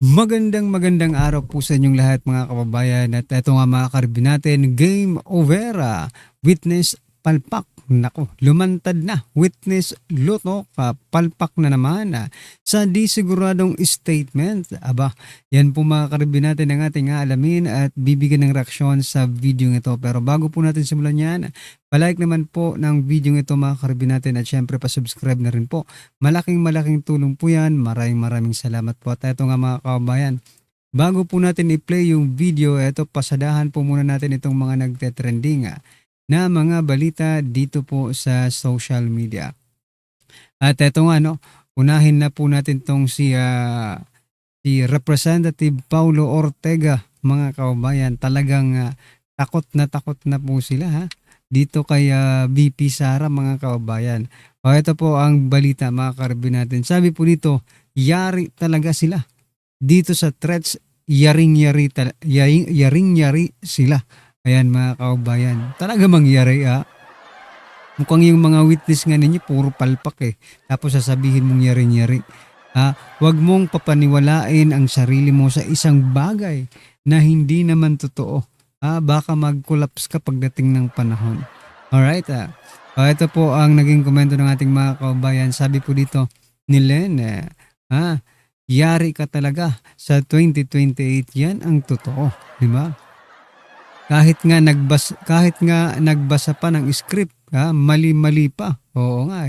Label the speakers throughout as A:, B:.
A: Magandang araw po sa inyong lahat mga kababayan at eto nga mga karibin natin, game over. Witness palpak. Nako, lumantad na. Witness luto, palpak na naman sa di siguradong statement. Aba, yan po mga karibin natin ang ating aalamin at bibigyan ng reaksyon sa video ito. Pero bago po natin simulan yan, palike naman po ng video ito mga karibin natin at syempre pa-subscribe na rin po. Malaking tulong po yan. Maraming salamat po. At eto nga mga kababayan, bago po natin i-play yung video, eto pasadahan po muna natin itong mga nagte-trending na mga balita dito po sa social media. At eto nga no, unahin na po natin tong si Representative Paulo Ortega mga kababayan. Talagang takot na po sila dito kay VP Sara mga kababayan. O ito po ang balita mga karabin natin. Sabi po dito, yari talaga sila. Dito sa threats, yaring-yari sila. Ayan mga kababayan. Talaga mangyari Mukhang yung mga witness nga ninyo, puro palpak Tapos sasabihin mong yaring-yari. Huwag mong papaniwalain ang sarili mo sa isang bagay na hindi naman totoo. Baka mag-collapse ka pagdating ng panahon. Alright, ito po ang naging komento ng ating mga kababayan. Sabi po dito ni Len, yari ka talaga sa 2028, yan ang totoo, di ba? Kahit nga nagbasa pa ng script, mali-mali pa. Oo nga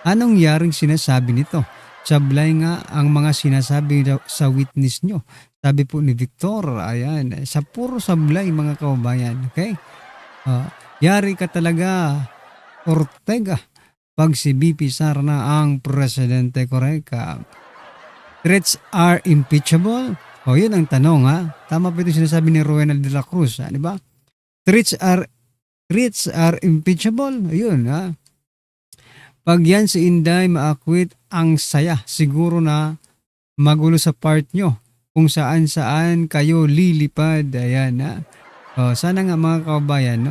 A: Anong yaring sinasabi nito? Sablay nga ang mga sinasabi sa witness nyo. Sabi po ni Victor, ayan, sa puro sablay mga kababayan. Okay? Yari ka talaga, Ortega, pag si BP Sara na ang presidente, correct? Threats are impeachable? Yun ang tanong Tama pa ito sinasabi ni Rowenal de la Cruz, di ba? Threats are impeachable? Ayun Pag yan si Inday maakwit, ang saya. Siguro na magulo sa part nyo kung saan kayo lilipad. Ayan sana nga mga kababayan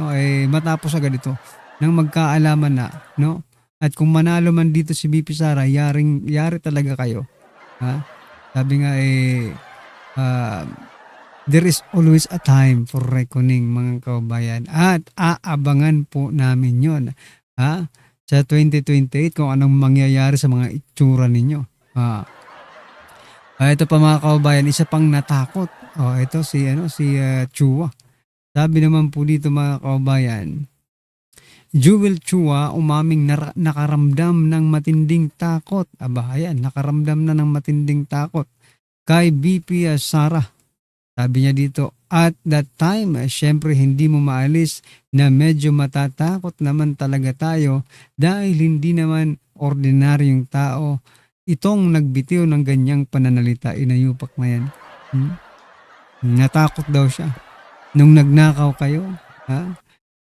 A: matapos agad ito nang magkaalaman na no. At kung manalo man dito si BP Sara, yari talaga kayo. Sabi nga there is always a time for reckoning mga kababayan at aabangan po namin yon sa 2028 kung anong mangyayari sa mga itsura ninyo. Ito pa mga kababayan, isa pang natakot. Ito si Chua. Sabi naman po dito mga kababayan, Jewel Chua umaming nakaramdam ng matinding takot. Ayan, nakaramdam na ng matinding takot kay BP Sara. Sabi niya dito, at that time, syempre hindi mo maalis na medyo matatakot naman talaga tayo dahil hindi naman ordinaryong tao itong nagbitiw ng ganyang pananalita. Inayupak na yan. Natakot daw siya. Nung nagnakaw kayo,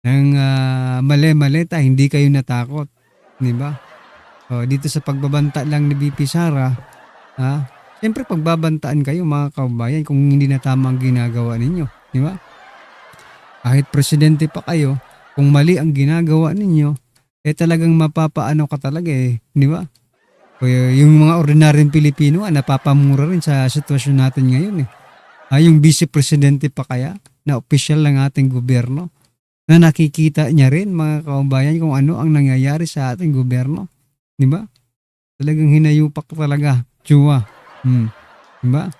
A: ng mali-malita, hindi kayo natakot. Diba? Dito sa pagbabanta lang ni BP Sara, siyempre pagbabantaan kayo mga kababayan kung hindi na tama ang ginagawa ninyo. Di ba? Kahit presidente pa kayo, kung mali ang ginagawa ninyo, talagang mapapaano ka talaga Di ba? Yung mga ordinaryong Pilipino napapamura rin sa sitwasyon natin ngayon yung vice-presidente pa kaya na opisyal ng ating gobyerno na nakikita niya rin mga kababayan kung ano ang nangyayari sa ating gobyerno. Di ba? Talagang hinayupak talaga. Chua. Diba?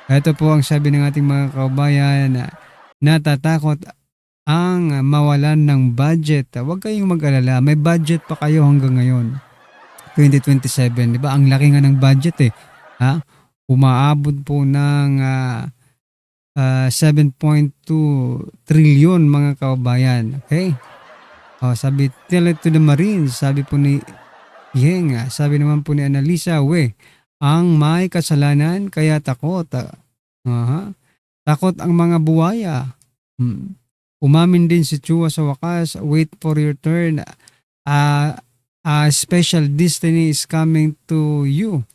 A: Ito po ang sabi ng ating mga kababayan na natatakot ang mawalan ng budget. Huwag kayong mag-alala. May budget pa kayo hanggang ngayon. 2027. Diba? Ang laki nga ng budget Umaabot po ng 7.2 trillion mga kababayan. Okay? Sabi, tell it to the Marines. Sabi po ni Yeng. Sabi naman po ni Annalisa, ang may kasalanan kaya takot. Takot ang mga buwaya. Umamin din si Chua sa wakas, wait for your turn. A special destiny is coming to you.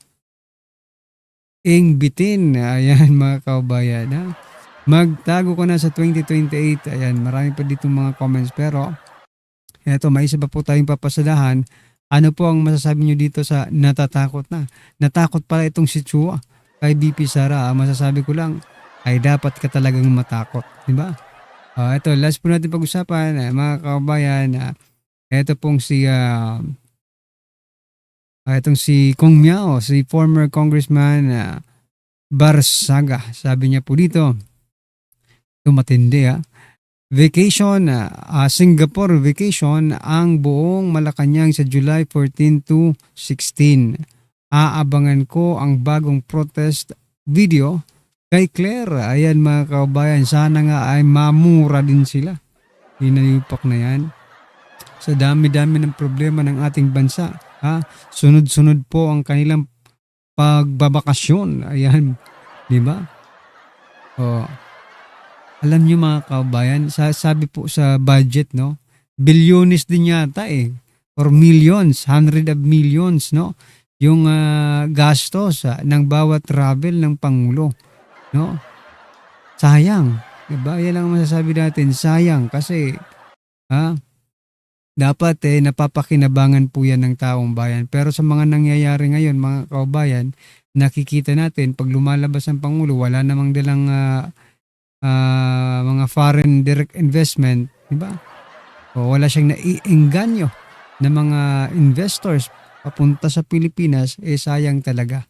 A: Bitin. Ayan mga kababayan. Magtago ko na sa 2028. Ayan, marami pa dito mga comments. Pero, eto, may isa pa po tayong papasadahan. Ano po ang masasabi nyo dito sa natatakot na? Natakot pala itong si Chua. kay BP Sara, masasabi ko lang ay dapat ka talagang matakot, di ba? Ito, last po natin pag-usapan, mga kababayan, ito pong itong si Kong Miao, si former Congressman Barsaga. Sabi niya po dito, ito matindi vacation, Singapore vacation ang buong Malacanang sa July 14 to 16. Aabangan ko ang bagong protest video kay Claire. Ayan mga kababayan, sana nga ay mamura din sila. Hinayupak na yan. Sa dami-dami ng problema ng ating bansa. Sunod-sunod po ang kanilang pagbabakasyon. Ayan, di ba? Alam niyo mga kababayan, sabi po sa budget, no? Bilyones din yata or millions, hundred of millions, no? Yung gastos ng bawat travel ng Pangulo, no? Sayang, 'di ba? Yan ang masasabi natin, sayang kasi dapat napapakinabangan po yan ng taong bayan. Pero sa mga nangyayari ngayon, mga kababayan, nakikita natin pag lumalabas ang Pangulo, wala namang dalang mga foreign direct investment, di ba? O wala siyang naiengganyo ng mga investors papunta sa Pilipinas, sayang talaga.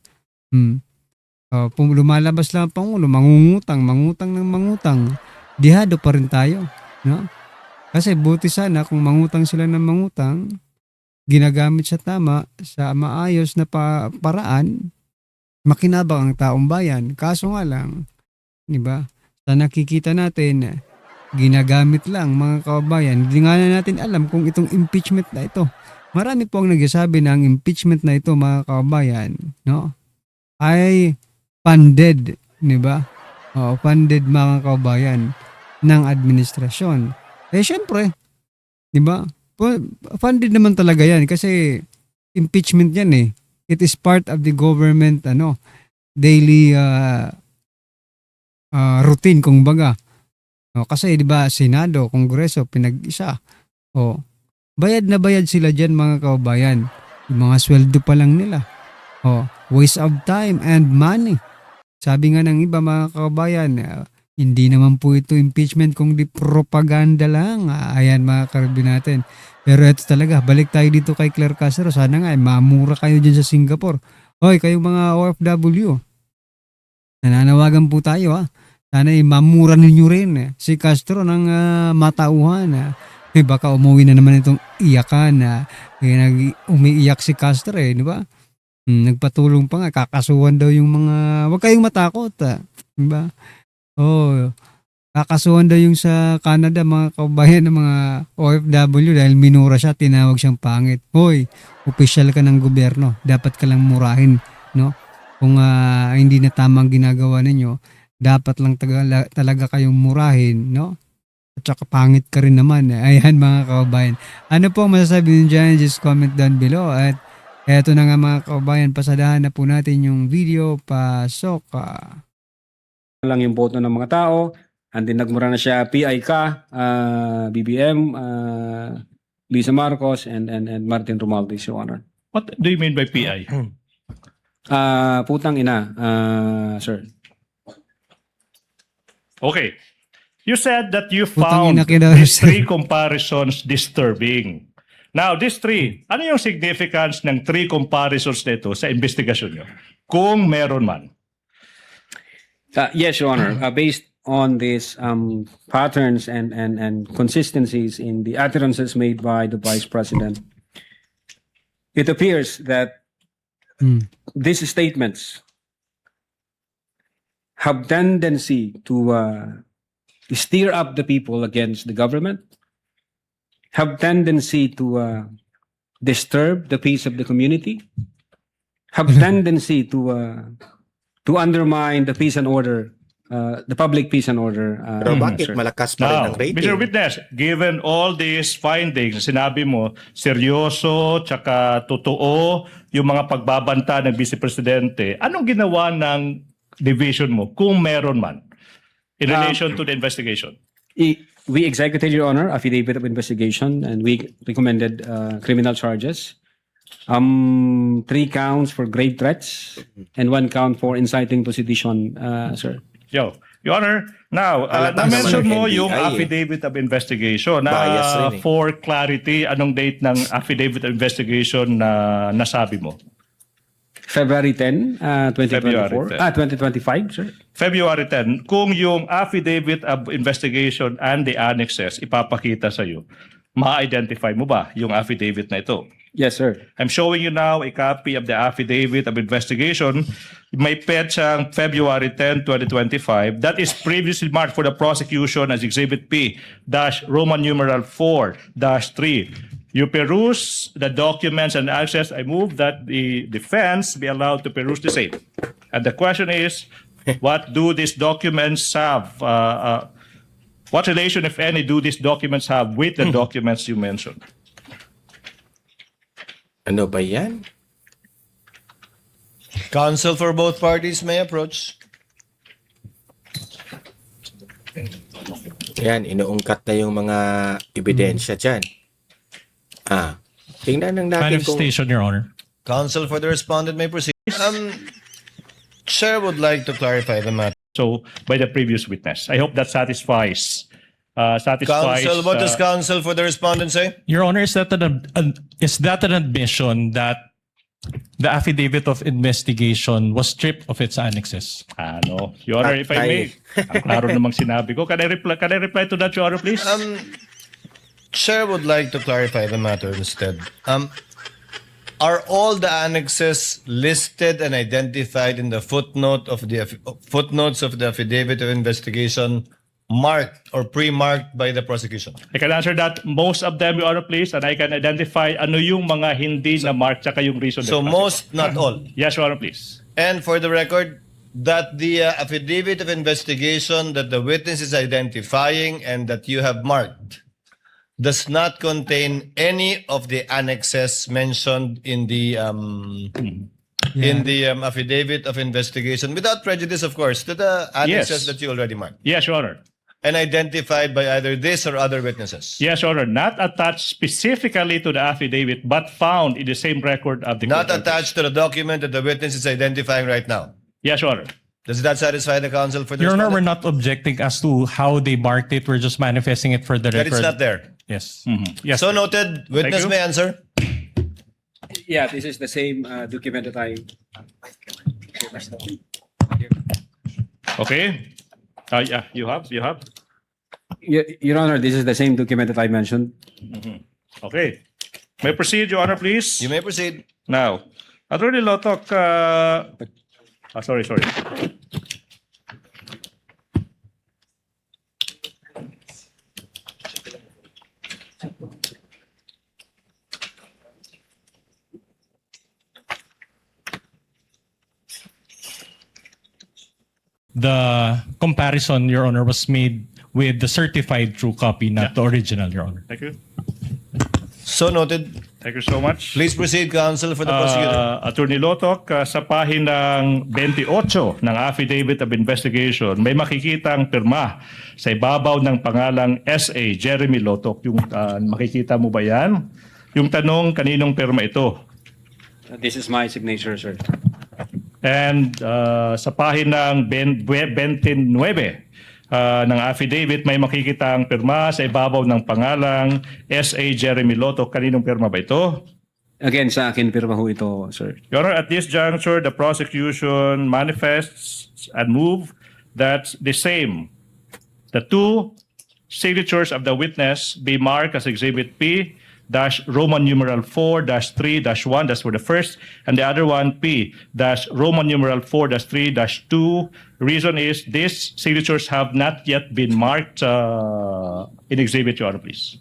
A: Lumalabas lang ang Pangulo, mangungutang ng mangutang, dihado pa rin tayo, no? Kasi buti sana kung mangutang sila ng mangutang, ginagamit sa tama, sa maayos na paraan, makinabang ang taong bayan. Kaso nga lang, di ba? Sa nakikita natin, ginagamit lang mga kababayan. Hindi nga na natin alam kung itong impeachment na ito. Marami po ang nagsasabi na ang impeachment na ito mga kababayan, no? Ay funded, di ba? Funded mga kababayan ng administrasyon. Syempre, di ba? Funded naman talaga yan kasi impeachment yan It is part of the government daily routine kung baga. Kasi 'di ba Senado, Kongreso pinag-isa. Bayad na bayad sila diyan mga kababayan. Yung mga sweldo pa lang nila. Waste of time and money. Sabi nga ng iba mga kababayan, hindi naman po ito impeachment kundi propaganda lang. Ayan mga karabin natin. Pero ito talaga, balik tayo dito kay Claire Castro. Sana nga mamura kayo diyan sa Singapore. Hoy, kayong mga OFW. Nananawagan po tayo Sana mamura ninyo rin si Castro ng matauhan. Baka umuwi na naman itong iyakan umiiyak si Castro di ba? Nagpatulong pa nga, kakasuhan daw yung mga, wag kayong matakot di ba? Kakasuhan daw yung sa Canada mga kabayan ng mga OFW dahil minura siya, tinawag siyang pangit. Hoy, opisyal ka ng gobyerno, dapat ka lang murahin, no? Kung hindi na tamang ginagawa ninyo, dapat lang talaga kayong murahin, no? At saka pangit ka rin naman. Ayan mga kababayan. Ano po ang masasabi niyo dyan? Just comment down below. At eto na nga mga kababayan, pasadahan na po natin yung video. Pasok
B: lang yung boto ng mga tao. And then nagmura na siya, PI ka, BBM, Lisa Marcos, and Martin Romualdez, Your Honor.
C: What do you mean by PI?
B: Putang ina, sir.
C: Okay. You said that you
A: Putang ina
C: found
A: kita,
C: these
A: sir.
C: 3 comparisons disturbing. Now, these 3, ano yung significance ng 3 comparisons nito sa investigasyon nyo? Kung meron man.
B: Yes, Your Honor. Based on these patterns and consistencies in the utterances made by the Vice President, it appears that these statements have tendency to stir up the people against the government, have tendency to disturb the peace of the community, have tendency to undermine the peace and order, the public peace and order.
D: Pero bakit
B: sir.
D: malakas pa rin
C: Now,
D: ang rating?
C: Mr. Witness, given all these findings, sinabi mo, seryoso, tsaka totoo, yung mga pagbabanta ng Vice Presidente, anong ginawa ng division mo, kung meron man, in relation to the investigation?
B: We executed, Your Honor, affidavit of investigation, and we recommended criminal charges 3 counts for grave threats and 1 count for inciting to sedition, sir.
C: Yo, Your Honor, now,
D: Halata
C: na-mention
D: naman ng
C: mo yung
D: NBI eh.
C: affidavit of investigation.
D: Bias rin eh.
C: For clarity, anong date ng affidavit of investigation na nasabi mo?
B: February 10, 2024.
C: February 10.
B: 2025, sir.
C: February 10, kung yung affidavit of investigation and the annexes ipapakita sa iyo, ma-identify mo ba yung affidavit na ito?
B: Yes, sir.
C: I'm showing you now a copy of the affidavit of investigation. May petsang February 10, 2025. That is previously marked for the prosecution as Exhibit P Roman numeral 4-3. You peruse the documents and access. I move that the defense be allowed to peruse the same. And the question is, what do these documents have? What relation, if any, do these documents have with the documents you mentioned?
D: Ano ba yan?
E: Counsel for both parties may approach.
D: Yan, inuungkat na yung mga ebidensya dyan. Tingnan lang natin kung...
F: Manifestation, Your Honor.
E: Counsel for the respondent may proceed. Chair would like to clarify the matter.
C: So, by the previous witness. I hope that satisfies.
E: Counsel, what does counsel for the respondent say?
F: Your Honor, is that an admission that the affidavit of investigation was stripped of its annexes?
C: Ano, Your Honor, if I may, ang klaro namang sinabi ko. Can I reply to that, Your Honor, please?
E: Chair would like to clarify the matter instead. Are all the annexes listed and identified in the footnotes of the affidavit of investigation marked or pre-marked by the prosecution?
C: I can answer that. Most of them, Your Honor, please, and I can identify ano yung mga hindi na mark tsaka yung reason.
E: So most, not all.
C: Yes, Your Honor, please.
E: And for the record, that the affidavit of investigation that the witness is identifying and that you have marked does not contain any of the annexes mentioned in the affidavit of investigation, without prejudice, of course, to the annexes
C: Yes.
E: that you already marked
C: Yes, Your Honor.
E: and identified by either this or other witnesses.
C: Yes, Your Honor. Not attached specifically to the affidavit, but found in the same record of the
E: Not
C: court.
E: attached to the document that the witness is identifying right now.
C: Yes, Your Honor.
E: Does that satisfy the counsel for the
F: Your Honor, we're
E: respondent?
F: not objecting as to how they marked it. We're just manifesting it for the
E: That
F: record.
E: it's not there.
F: Yes.
C: Yes.
E: So noted. Witness
C: you.
E: may answer.
B: Yeah, this is the same document that I...
C: Okay. Yeah, you have.
B: Your Honor, this is the same document that I mentioned.
C: Okay. May proceed, Your Honor, please.
E: You may proceed.
C: Now, Attorney Lotok, sorry.
F: The comparison, Your Honor, was made with the certified true copy, not the original, Your Honor.
C: Thank you.
E: So noted.
C: Thank you so much.
E: Please proceed, counsel, for the prosecutor.
C: Attorney Lotok, sa pahinang 28 ng Affidavit of Investigation, may makikitang pirma sa ibabaw ng pangalang S.A. Jeremy Lotok. Yung makikita mo ba yan? Yung tanong, kaninong pirma ito?
B: This is my signature, sir.
C: And sa pahinang 29 ng affidavit, may makikitang pirma sa ibabaw ng pangalang S.A. Jeremy Lotok. Kaninong pirma ba ito?
B: Again, sa akin, pirma ho ito, sir.
C: Your Honor, at this juncture, the prosecution manifests and move that the two signatures of the witness be marked as Exhibit P Roman numeral 4-3-1, that's for the first, and the other one P Roman numeral 4-3-2. Reason is these signatures have not yet been marked in Exhibit, Your Honor, please.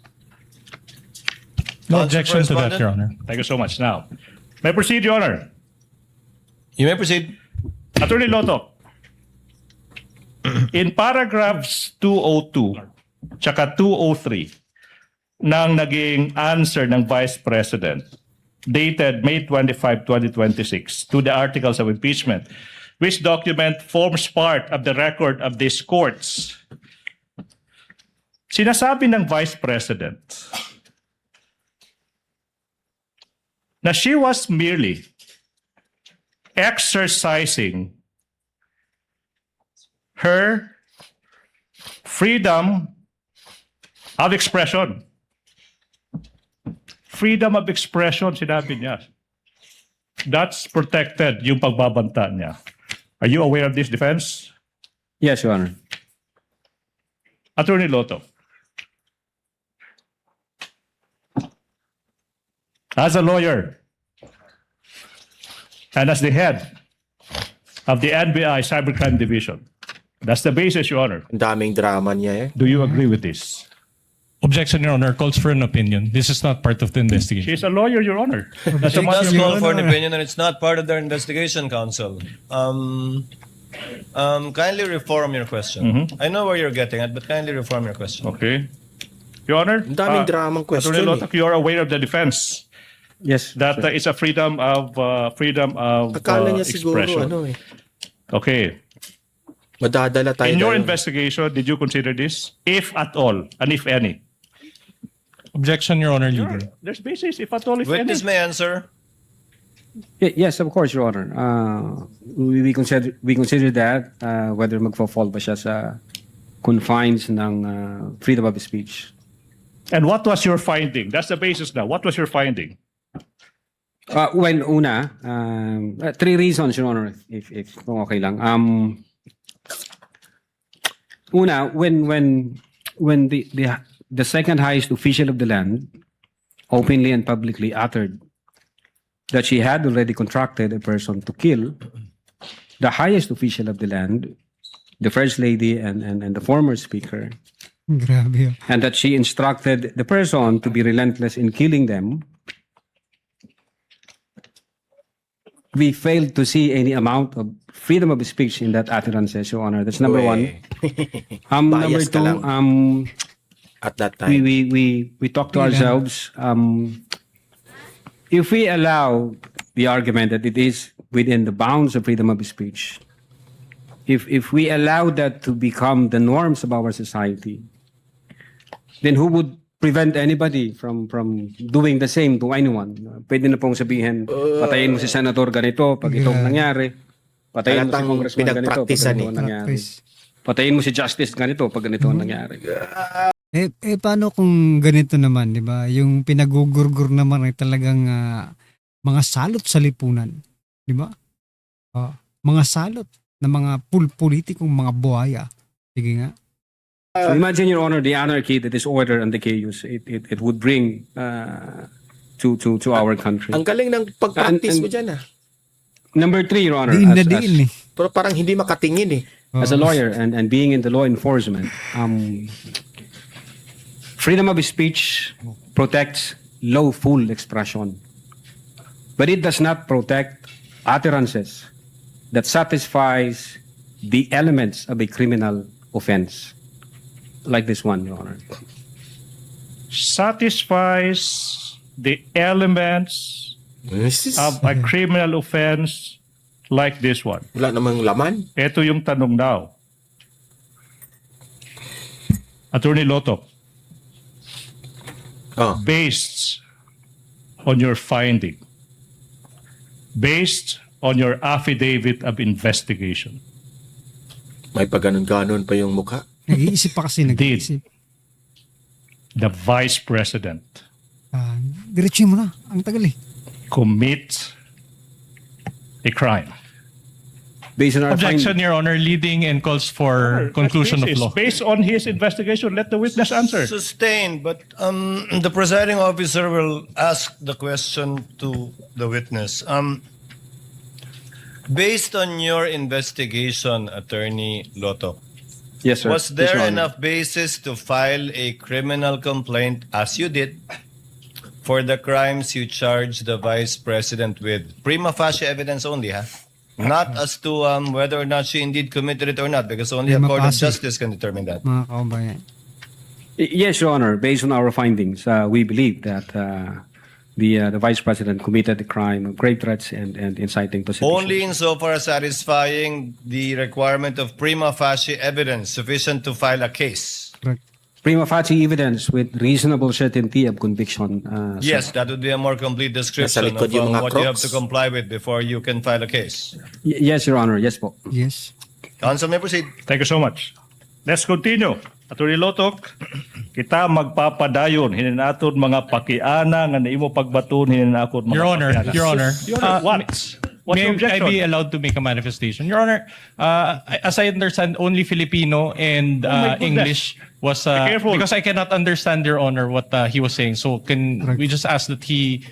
F: No
E: Counsel
F: objection
E: for
F: to that,
E: respondent?
F: Your Honor.
C: Thank you so much. Now, may proceed, Your Honor.
E: You may proceed.
C: Attorney Lotok, in paragraphs 202 tsaka 203 ng naging answer ng Vice President dated May 25, 2026 to the articles of impeachment, which document forms part of the record of these courts. Sinasabi ng Vice President na she was merely exercising her freedom of expression. Freedom of expression, sinabi niya. That's protected, yung pagbabanta niya. Are you aware of this defense?
B: Yes, Your Honor.
C: Attorney Lotto. As a lawyer and as the head of the NBI Cybercrime Division, that's the basis, Your Honor.
D: Ang daming drama niya eh.
C: Do you agree with this?
F: Objection, Your Honor, calls for an opinion. This is not part of the investigation.
C: She's a lawyer, Your Honor. That's a
E: It does
C: matter
E: call
C: of
E: for an opinion, and it's not part of their investigation, counsel. Kindly reform your question. I know where you're getting at, but kindly reform your question.
C: Okay. Your Honor,
D: Ang daming dramang question
C: Attorney
D: eh.
C: Lotto, you are aware of the defense
B: Yes.
C: that it's a freedom of
D: Akala niya siguro
C: expression.
D: ano eh.
C: Okay.
D: Madadala tayo.
C: In your
D: dahil-
C: investigation, did you consider this, if at all, and if any?
F: Objection, Your Honor, leader.
C: There's basis, if at all, if any.
E: Witness may answer.
B: Yes, of course, Your Honor. We consider that whether magfo-fall ba siya sa confines ng freedom of speech.
C: And what was your finding? That's the basis now. What was your finding?
B: Well, una, three reasons, Your Honor, if kung okay lang. Una, when the second highest official of the land openly and publicly uttered that she had already contracted a person to kill, the highest official of the land, the First Lady and the former speaker,
A: Grabe.
B: and that she instructed the person to be relentless in killing them, we failed to see any amount of freedom of speech in that utterances, Your Honor. That's number one. Number
D: Bias ka
B: two,
D: lang. At that time.
B: we talk to ourselves. If we allow the argument that it is within the bounds of freedom of speech, if we allow that to become the norms of our society, then who would prevent anybody from doing the same to anyone? Pwede na pong sabihin, patayin mo si senator ganito pag itong nangyari. Patayin mo si
D: Halatang
B: congressman ganito pag
D: pinagpraktisan
B: ganito ang nangyari.
A: Practice.
B: Patayin mo si justice ganito pag ganito ang nangyari.
A: Paano kung ganito naman, di ba? Yung pinagugurgur naman ay talagang mga salot sa lipunan. Di ba? Mga salot na mga politikong mga buhaya. Sige nga.
B: So imagine, Your Honor, the anarchy, the disorder, and the chaos it would bring to our country.
D: Ang galing ng pag-practice
B: And-
D: mo dyan ah.
B: Number three, Your Honor,
A: Diin na diin eh.
D: Pero parang hindi makatingin eh.
B: as a lawyer and being in the law enforcement, freedom of speech protects lawful expression, but it does not protect utterances that satisfies the elements of a criminal offense, like this one, Your Honor.
C: Satisfies the elements of a criminal offense like this one.
D: Wala namang laman.
C: Ito yung tanong now. Attorney Lotto,
D: Oh.
C: based on your finding, based on your affidavit of investigation,
D: May paganon-ganon pa yung mukha.
A: Nag-iisip pa kasi, nag-iisip.
C: the Vice President
A: Diretso mo na. Ang tagal eh.
C: commit a crime.
B: Based on our
F: Objection, Your Honor, leading and calls for conclusion of
C: That's
F: law.
C: Based on his investigation, let the witness answer.
E: Sustained, but the presiding officer will ask the question to the witness. Based on your investigation, Attorney Lotto,
B: Yes, sir.
E: was
B: Yes,
E: there
B: Your Honor.
E: enough basis to file a criminal complaint, as you did, for the crimes you charged the Vice President with? Prima facie evidence only, ha? Not as to whether or not she indeed committed it or not, because only a
A: Prima
E: court of
A: facie.
E: justice can determine that.
A: Mga kababayan.
B: Yes, Your Honor. Based on our findings, we believe that the Vice President committed the crime of grave threats and inciting to sedition.
E: Only insofar as satisfying the requirement of prima facie evidence sufficient to file a case.
A: Correct.
B: prima facie evidence with reasonable certainty of conviction.
E: Yes, that would be a more complete description
D: Nasa likod
E: of
D: yung mga
E: what you have
D: crocs.
E: to comply with before you can file a case.
B: Yes, Your Honor. Yes po.
A: Yes.
E: Counsel may proceed.
C: Thank you so much. Let's continue. Attorney Lotok, kita magpapadayon hininaton mga pakiana nga naimo pagbaton hininaton mga
F: Your Honor,
C: pakiana.
F: Your Honor.
C: Your Honor, what? What's
F: May
C: your
F: I
C: objection?
F: be allowed to make a manifestation? Your Honor, as I understand, only Filipino and
C: my goodness.
F: English was
C: Be careful.
F: because I cannot understand, Your Honor, what he was saying. So can we just ask that he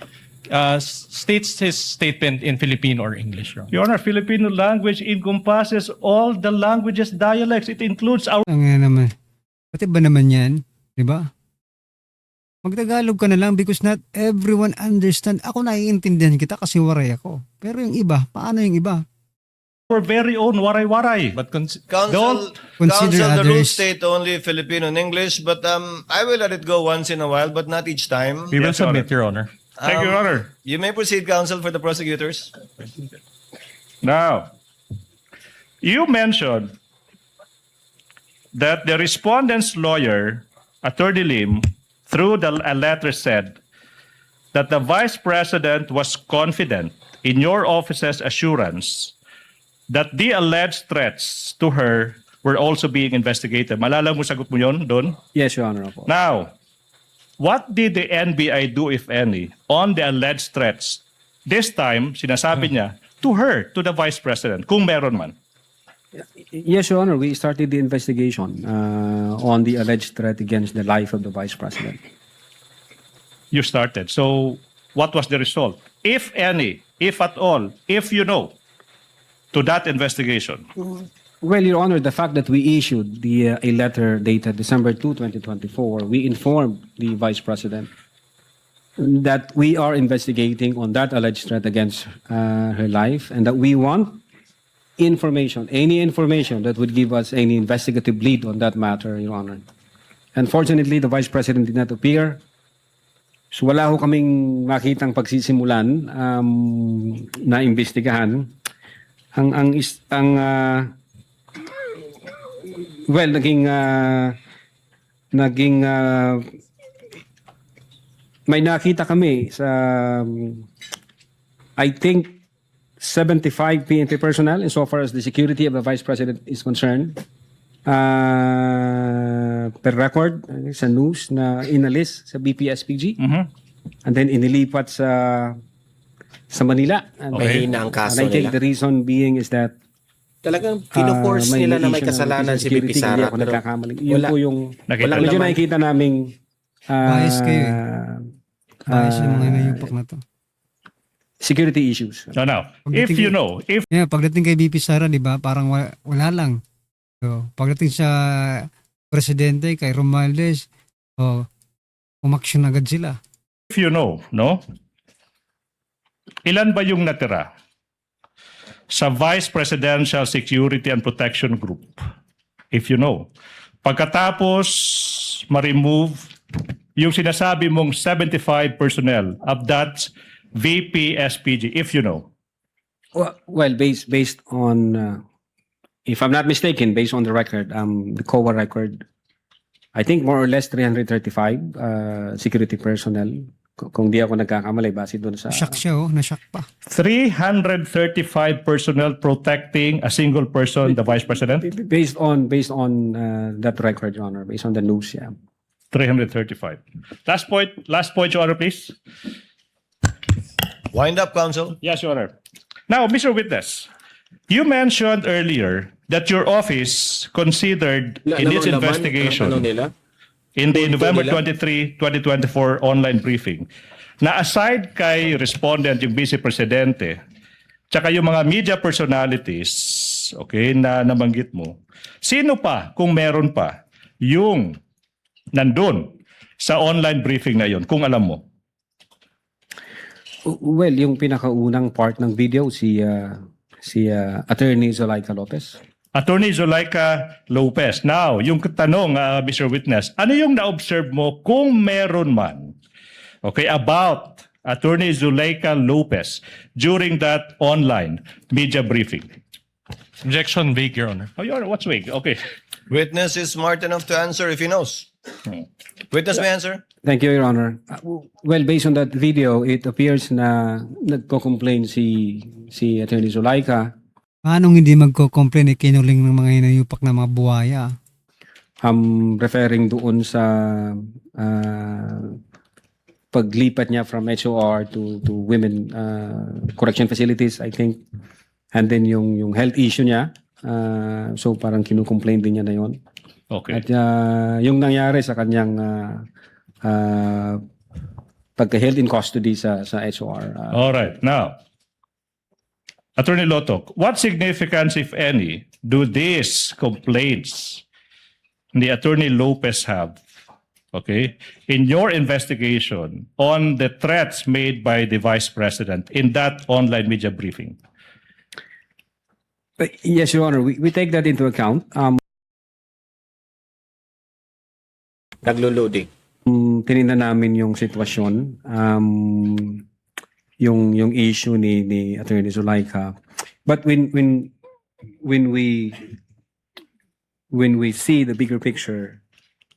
F: states his statement in Filipino or English, Your Honor?
C: Your Honor, Filipino language encompasses all the languages, dialects. It includes our
A: Ang naman. Pati ba naman yan? Di ba? Magtagalog ka na lang because not everyone understand. Ako naiintindihan kita kasi waray ako. Pero yung iba, paano yung iba?
C: very own waray-waray.
F: But
E: Counsel,
A: consider
E: Counsel, the rules
A: others.
E: state only Filipino and English, but I will let it go once in a while, but not each time.
F: we will
C: Yes, Your
F: submit, Your Honor.
C: Thank you, Your Honor.
E: You may proceed, Counsel, for the prosecutors.
C: Now, you mentioned that the respondent's lawyer, Attorney Lim, through a letter said that the Vice President was confident in your office's assurance that the alleged threats to her were also being investigated. Malala mo, sagot mo yun doon?
B: Yes, Your Honor. Opo.
C: Now, what did the NBI do, if any, on the alleged threats? This time, sinasabi niya, to her, to the Vice President, kung meron man.
B: Yes, Your Honor. We started the investigation on the alleged threat against the life of the Vice President.
C: You started. So, what was the result? If any, if at all, if you know, to that investigation?
B: Well, Your Honor, the fact that we issued a letter dated December 2, 2024, we informed the Vice President that we are investigating on that alleged threat against her life and that we want information, any information that would give us any investigative lead on that matter, Your Honor. Unfortunately, the Vice President did not appear. So wala ho kaming makitang pagsisimulan na imbestigahan. Well, may nakita kami sa I think 75 PNP personnel insofar as the security of the Vice President is concerned. Per record sa news na inalis sa BPSPG and then inilipat sa Manila. And,
D: Mahina ang kaso
B: and I think
D: nila.
B: the reason being is that
D: Talagang kino-force nila na may
B: issue ng
D: kasalanan si
B: security,
D: BP
B: hindi
D: Sara.
B: ako
D: Pero
B: nagkakamali. Yun
D: wala.
B: po yung
C: Nakita
B: medyo
D: naman.
B: nakikita naming
A: Bias kayo Bias yung mga nayupak na to.
B: security issues.
C: No. If you know, if
A: Yeah, pagdating kay BP Sara, di ba, parang wala lang. So, pagdating sa presidente, kay Romualdez, umaksyon agad sila.
C: you know, no? Ilan ba yung natira sa Vice Presidential Security and Protection Group? If you know. Pagkatapos ma-remove yung sinasabi mong 75 personnel of that VP SPG, if you know.
B: Well, based on, if I'm not mistaken, based on the record, the COA record, I think more or less 335 security personnel. Kung di ako nagkakamali, base doon sa...
A: Shock siya, na-shock pa.
C: 335 personnel protecting a single person, the Vice President?
B: Based on that record, Your Honor, based on the news, yeah.
C: 335. Last point, Your Honor, please.
E: Wind up, Counsel.
C: Yes, Your Honor. Now, Mr. Witness, you mentioned earlier that your office considered in its investigation in the November 23, 2024 online briefing na aside kay respondent yung Vice Presidente tsaka yung mga media personalities, okay, na nabanggit mo, sino pa, kung meron pa, yung nandun sa online briefing na yun, kung alam mo?
B: Well, yung pinakaunang part ng video, si Attorney Zulaika Lopez.
C: Attorney Zulaika Lopez. Now, yung tanong, Mr. Witness, ano yung na-observe mo kung meron man, okay, about Attorney Zulaika Lopez during that online media briefing?
F: Objection vague, Your Honor.
C: Oh, Your Honor, what's vague? Okay.
E: Witness is smart enough to answer if he knows. Witness may answer.
B: Thank you, Your Honor. Well, based on that video, it appears na nagko-complain si Attorney Zulaika
A: Paano hindi magko-complain kinuling ng mga hinayupak na mga buhaya?
B: referring doon sa paglipat niya from HOR to women correction facilities, I think. And then yung health issue niya, so parang kinukomplain din niya na yon.
C: Okay.
B: At yung nangyari sa kanyang pagka-held in custody sa HOR.
C: All right. Now, Attorney Lotok, what significance, if any, do these complaints the Attorney Lopez have, okay, in your investigation on the threats made by the Vice President in that online media briefing?
B: Yes, Your Honor, we take that into account.
D: Naglo-loading.
B: Tinignan namin yung sitwasyon, yung issue ni Attorney Zulaika. But when we see the bigger picture,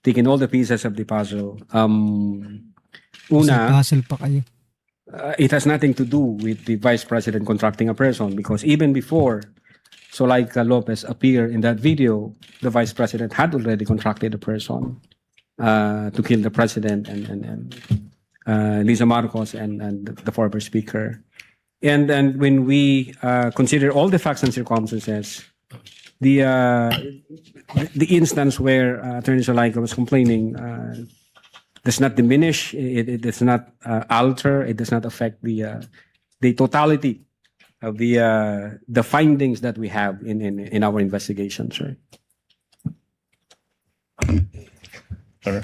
B: taking all the pieces of the puzzle, una,
A: Puzzle pa kayo.
B: it has nothing to do with the Vice President contracting a person, because even before Zulaika Lopez appeared in that video, the Vice President had already contracted a person to kill the President and Lisa Marcos and the former Speaker. And when we consider all the facts and circumstances, the instance where Attorney Zulaika was complaining does not diminish, it does not alter, it does not affect the totality of the findings that we have in our investigations, right?
C: Sir?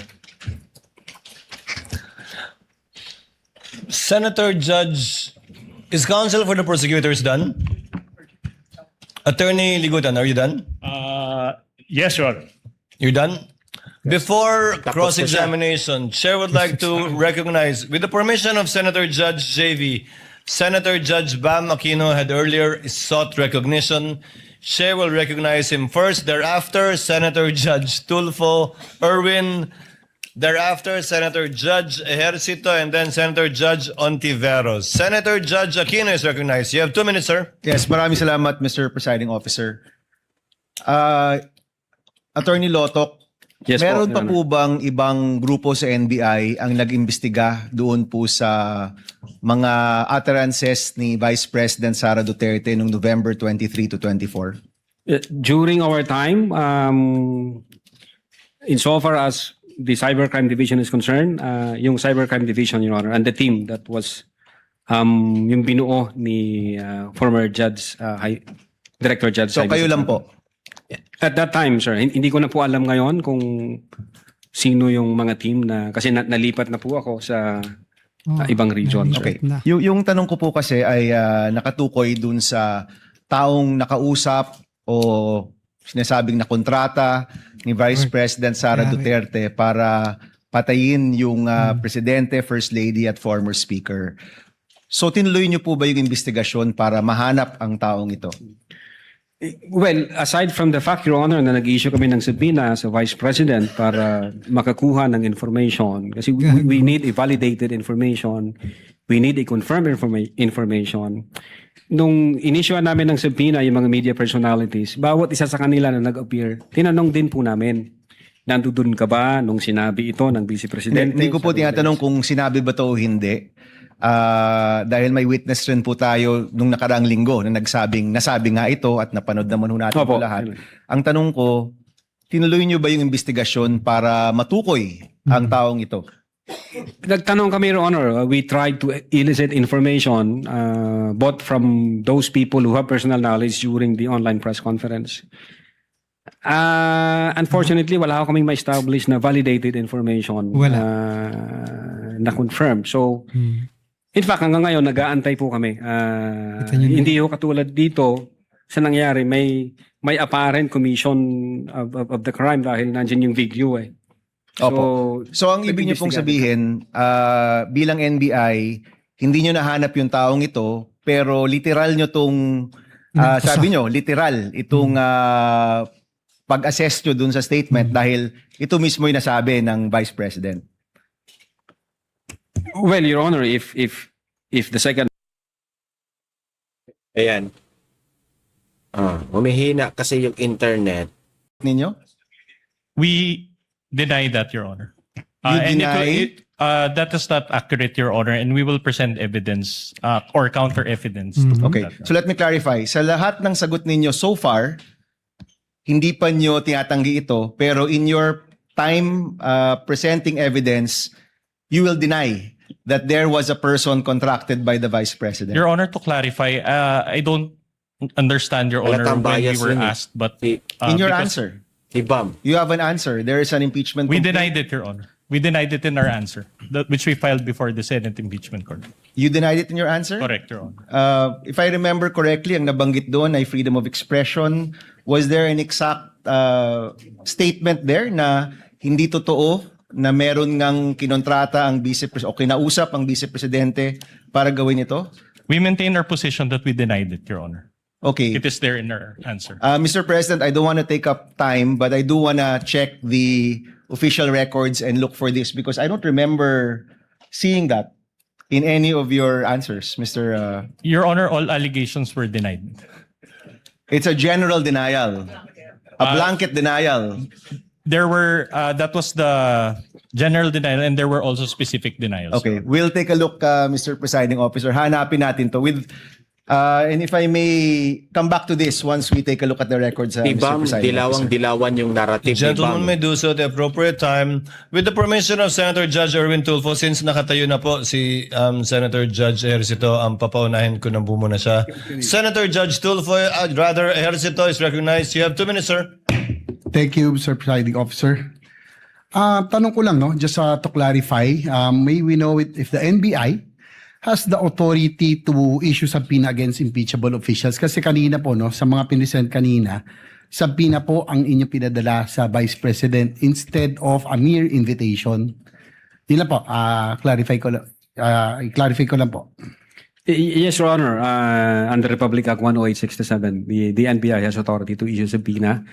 E: Senator Judge, is counsel for the prosecutors done? Attorney Ligutan, are you done?
C: Yes, Your Honor.
E: You're done? Before
D: Tapos na
E: cross-examination, Chair would like to recognize, with the permission of Senator Judge JV, Senator Judge Bam Aquino had earlier sought recognition. Chair will recognize him first. Thereafter, Senator Judge Tulfo Erwin. Thereafter, Senator Judge Ejercito, and then Senator Judge Ontiveros. Senator Judge Aquino is recognized. You have 2 minutes, sir.
G: Yes, maraming salamat, Mr. Presiding Officer. Attorney Lotok,
B: Yes po,
G: meron
B: Your
G: pa
B: Honor.
G: po bang ibang grupo sa NBI ang nag-imbestiga doon po sa mga utterances ni Vice President Sara Duterte noong November 23 to 24?
B: During our time, insofar as the Cybercrime Division is concerned, yung Cybercrime Division, Your Honor, and the team that was yung binuo ni former Judge, Director Judge.
G: So
B: Jaime
G: kayo lang
B: Sotelo.
G: po.
B: At that time, sir, hindi ko na po alam ngayon kung sino yung mga team na, kasi nalipat na po ako sa ibang region. Sir.
G: Okay.
A: Na.
G: Yung tanong ko po kasi ay nakatukoy dun sa taong nakausap o sinasabing na kontrata ni Vice President Sara Duterte para patayin yung Presidente, First Lady at former Speaker. So tinuloy niyo po ba yung investigasyon para mahanap ang taong ito?
B: Well, aside from the fact, Your Honor, na nag-issue kami ng subpoena sa Vice President para makakuha ng information, kasi we need a validated information, we need a confirmed information. Nung inissuean namin ng subpoena yung mga media personalities, bawat isa sa kanila na nag-appear, tinanong din po namin, nandun ka ba nung sinabi ito ng Vice Presidente?
G: Hindi ko po tinatanong kung sinabi ba to o hindi. Dahil may witness rin po tayo nung nakaraang linggo na nasabi nga ito at napanood naman ho natin
B: Opo.
G: po lahat. Ang tanong ko, tinuloy niyo ba yung investigasyon para matukoy ang taong ito?
B: Nagtanong kami, Your Honor. We tried to elicit information both from those people who have personal knowledge during the online press conference. Unfortunately, wala kaming ma-establish na validated information na confirmed. So, in fact, hanggang ngayon, nag-aantay po kami. Hindi ho katulad dito sa nangyari, may apparent commission of the crime dahil nandiyan yung video eh.
G: Opo. So ang ibig niyo pong sabihin, bilang NBI, hindi niyo nahanap yung taong ito, pero literal niyo tong, sabi niyo, literal, itong pag-assess nyo dun sa statement dahil ito mismo yung nasabi ng Vice President?
B: Well, Your Honor, if the second
D: Ayan. Humihina kasi yung internet.
G: Ninyo?
F: We deny that, Your Honor.
G: You
F: And
G: deny?
F: that is not accurate, Your Honor, and we will present evidence or counter evidence. to prove
G: Okay,
F: that.
G: so let me clarify. Sa lahat ng sagot ninyo so far, hindi pa nyo tinatanggi ito, pero in your time presenting evidence, you will deny that there was a person contracted by the Vice President.
F: Your Honor, to clarify, I don't understand, Your Honor,
D: Halatang
F: when we
D: bias
F: were
D: yun eh.
F: asked, but
G: In your
F: because
G: answer,
D: Ibam.
G: you have an answer. There is an impeachment
F: we
G: complaint.
F: denied it, Your Honor. We denied it in our answer, which we filed before the Senate Impeachment Court.
G: You denied it in your answer?
F: Correct, Your Honor.
G: If I remember correctly, ang nabanggit doon ay freedom of expression. Was there an exact statement there na hindi totoo na meron ngang kinontrata ang o kinausap ang Vice Presidente para gawin ito?
F: We maintain our position that we denied it, Your Honor.
G: Okay.
F: It is there in our answer.
G: Mr. President, I don't want to take up time, but I do want to check the official records and look for this because I don't remember seeing that in any of your answers, Mr.
F: Your Honor, all allegations were denied.
G: It's a general denial, a blanket denial.
F: There were, that was the general denial, and there were also specific denials.
G: Okay, we'll take a look, Mr. Presiding Officer. Hanapin natin to with, and if I may come back to this once we take a look at the records, Mr.
D: Ibam,
G: Presiding Officer.
D: dilawang-dilawan yung narrative.
E: Gentlemen
D: Ibam.
E: may do so at the appropriate time. With the permission of Senator Judge Erwin Tulfo, since nakatayo na po si Senator Judge Ejercito, papaunahin ko na muna siya. Senator Judge Tulfo, Ejercito is recognized. You have 2 minutes, sir.
H: Thank you, Mr. Presiding Officer. Tanong ko lang, no, just to clarify, may we know if the NBI has the authority to issue subpoena against impeachable officials? Kasi kanina po, no, sa mga pinisend kanina, subpoena po ang inyong pinadala sa Vice President instead of a mere invitation. Yun lang po, clarify ko lang po.
B: Yes, Your Honor. Under Republic Act 10867, the NBI has authority to issue subpoena.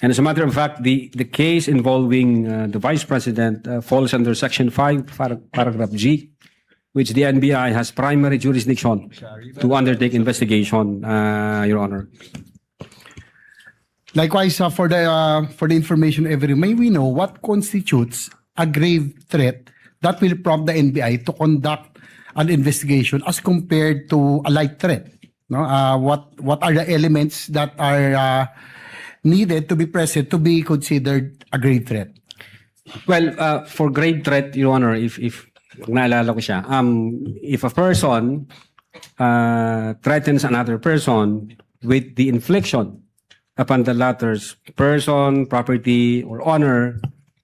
B: And as a matter of fact, the case involving the Vice President falls under Section 5, Paragraph G, which the NBI has primary jurisdiction to undertake investigation, Your Honor.
H: Likewise, for the information may we know what constitutes a grave threat that will prompt the NBI to conduct an investigation as compared to a light threat? No, what are the elements that are needed to be present to be considered a grave threat?
B: Well, for grave threat, Your Honor, if naalala ko siya, if a person threatens another person with the infliction upon the latter's person, property, or honor,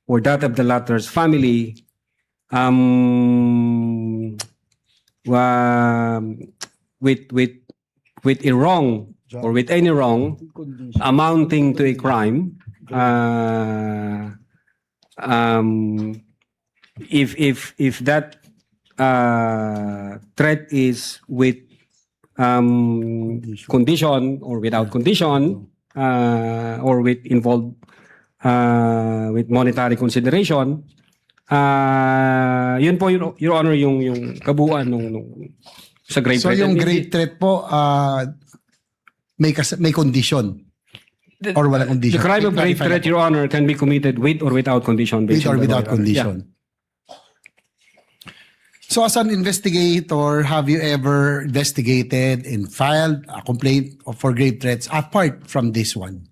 B: or that of the latter's family, with a wrong or with any wrong amounting to a crime, if that threat is with condition or without condition, or with involved with monetary consideration, yun po, Your Honor, yung kabuuan nung sa grave
H: So
B: threat.
H: yung grave threat po, may condition or wala condition?
B: The crime of grave
H: Clarify
B: threat,
H: lang po.
B: Your Honor, can be committed with or without condition.
H: With
B: based
H: or
B: on the
H: without
B: law, Your Honor. Yeah.
H: condition. So as an investigator, have you ever investigated and filed a complaint for grave threats apart from this one?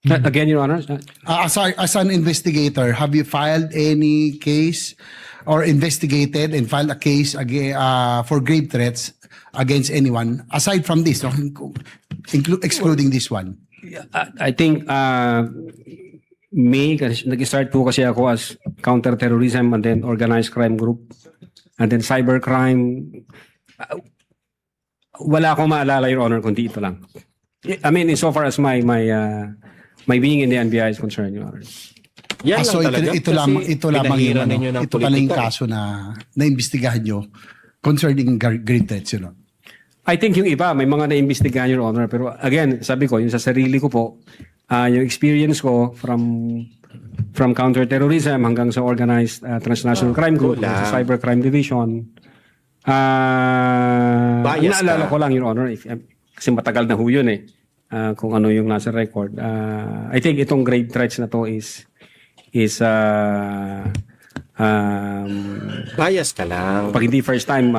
B: Again, Your Honor.
H: As an investigator, have you filed any case or investigated and filed a case for grave threats against anyone aside from this, no? Excluding this one?
B: I think nag-start po kasi ako as counter-terrorism and then organized crime group and then cybercrime. Wala akong maalala, Your Honor, kundi ito lang. I mean, insofar as my being in the NBI is concerned, Your Honor.
D: Yan
H: So
D: lang talaga.
H: ito lamang
D: pinahira
H: yung
D: ninyo ng
H: ito pala yung
D: politika.
H: kaso na naimbestigahan nyo concerning grave threats, you know?
B: I think yung iba, may mga naimbestigahan, Your Honor. Pero again, sabi ko, yung sa sarili ko po, Yung experience ko from counterterrorism hanggang sa organized transnational crime group,
D: kulang.
B: sa cybercrime division. Ang
D: Bias
B: naalala
D: ka.
B: ko lang, Your Honor, kasi matagal na ho yun kung ano yung nasa record. I think itong grave threats na to is
D: Bias ka lang.
B: pag hindi first time,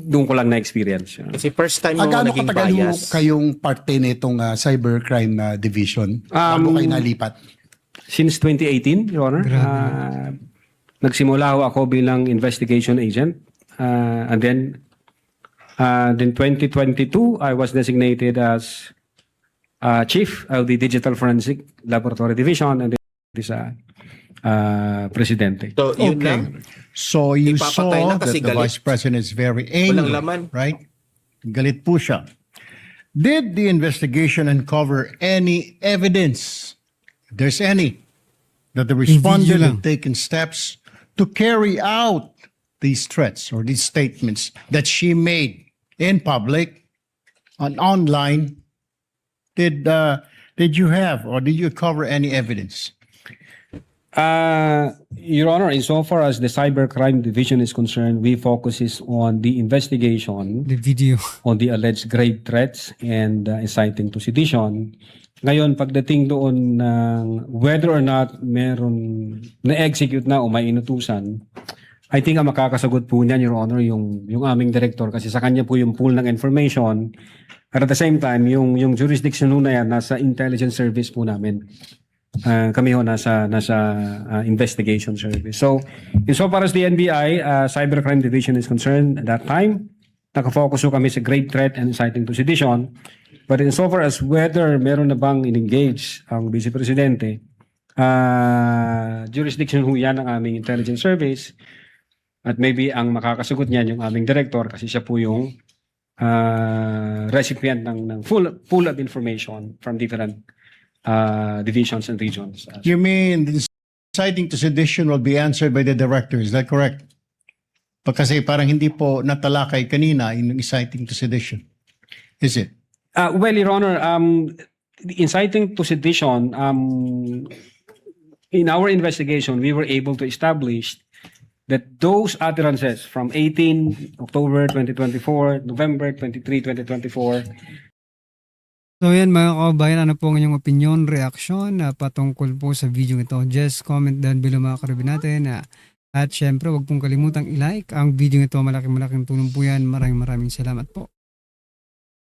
B: doon ko lang na-experience.
D: Kasi first time mo
H: Gaano
D: naging
H: katagal yung
D: bias.
H: kayong parte nitong cybercrime division? Bago kayo nalipat?
B: Since 2018, Your Honor, nagsimula ho ako bilang investigation agent. And then 2022, I was designated as chief of the Digital Forensic Laboratory Division and then sa presidente.
D: So, yun lang.
I: So you
D: Ipapatay
I: saw
D: na kasi
I: that the
D: galit.
I: Vice President is very
D: Walang
I: angry,
D: laman.
I: right? Galit po siya. Did the investigation uncover any evidence, if there's any, that the respondent
A: lang.
I: had taken steps to carry out these threats or these statements that she made in public and online? Did you have or did you cover any evidence?
B: Your Honor, insofar as the cybercrime division is concerned, we focuses on the investigation
A: The video.
B: on the alleged grave threats and inciting to sedition. Ngayon, pagdating doon ng whether or not meron na-execute na o may inutusan, I think ang makakasagot po niyan, Your Honor, yung aming director kasi sa kanya po yung pool ng information. At the same time, yung jurisdiction ho na yan, nasa intelligence service po namin. Kami ho nasa investigation service. So, insofar as the NBI cybercrime division is concerned, at that time, nakafocus ho kami sa grave threat and inciting to sedition. But insofar as whether meron na bang in-engage ang Vice Presidente, jurisdiction ho yan ng aming intelligence service. At maybe ang makakasagot niyan yung aming director kasi siya po yung recipient ng full of information from different divisions and regions.
I: You mean the inciting to sedition will be answered by the director, is that correct? Kasi parang hindi po natalakay kanina yung inciting to sedition. Is it?
B: Well, Your Honor, the inciting to sedition, in our investigation, we were able to establish that those utterances from 18 October 2024, November 23, 2024,
A: So yan mga kababayan, ano po ang inyong opinion, reaction patungkol po sa video ito? Just comment down below mga karibin natin. At syempre, wag pong kalimutang i-like ang video ito. Malaking tulong po yan. Maraming salamat po.